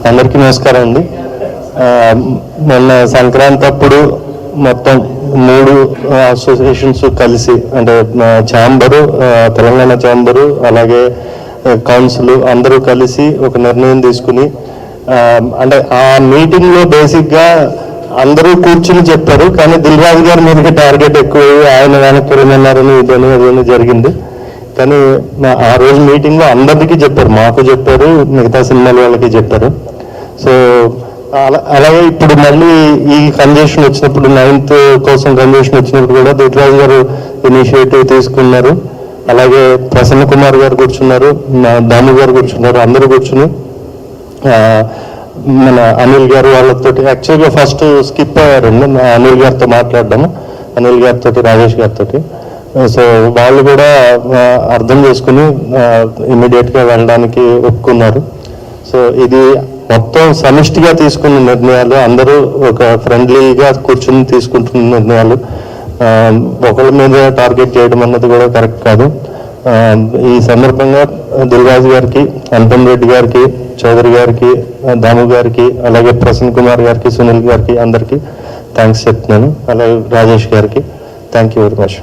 అందరికీ నమస్కారం అండి. మొన్న సంక్రాంతి అప్పుడు మొత్తం 3 అసోసియేషన్స్ కలిసి, అంటే ఛాంబరు, తెలంగాణ ఛాంబరు, అలాగే కౌన్సిల్ అందరూ కలిసి ఒక నిర్ణయం తీసుకుని, అంటే ఆ మీటింగ్లో బేసిక్గా అందరూ కూర్చుని చెప్పారు. కానీ దిల్ రాజు గారి మీదకి టార్గెట్ ఎక్కువ, ఆయన వెనక్కి వెళ్ళమన్నారని ఇదని అదని జరిగింది. కానీ ఆ రోజు మీటింగ్లో అందరికీ చెప్పారు, మాకు చెప్పారు, మిగతా సినిమాల వాళ్ళకి చెప్పారు. సో అలాగే ఇప్పుడు మళ్ళీ ఈ కన్వెన్షన్ వచ్చినప్పుడు, 9th కోసం కన్వెన్షన్ వచ్చినప్పుడు కూడా దిల్ రాజు గారు ఇనిషియేటివ్ తీసుకున్నారు. అలాగే ప్రసన్న కుమార్ గారు కూర్చున్నారు, దాము గారు కూర్చున్నారు, అందరూ కూర్చుని మన అనిల్ గారు వాళ్ళతో, యాక్చువల్గా ఫస్ట్ స్కిప్ అయ్యారండి అనిల్ గారితో మాట్లాడదాము, అనిల్ గారితో, రాజేష్ గారితో. సో వాళ్ళు కూడా అర్థం చేసుకుని ఇమ్మీడియట్గా వెళ్ళడానికి ఒప్పుకున్నారు. సో ఇది మొత్తం సమిష్టిగా తీసుకున్న నిర్ణయాలు, అందరూ ఒక ఫ్రెండ్లీగా కూర్చుని తీసుకుంటున్న నిర్ణయాలు. ఒకళ్ళ మీద టార్గెట్ చేయడం అన్నది కూడా కరెక్ట్ కాదు. ఈ సందర్భంగా దిల్ రాజు గారికి, అంతం రెడ్డి గారికి, చౌదరి గారికి, దాము గారికి, అలాగే ప్రసన్న కుమార్ గారికి, సునీల్ గారికి అందరికీ థ్యాంక్స్ చెప్తున్నాను. అలాగే రాజేష్ గారికి థ్యాంక్ యూ వెరీ మచ్.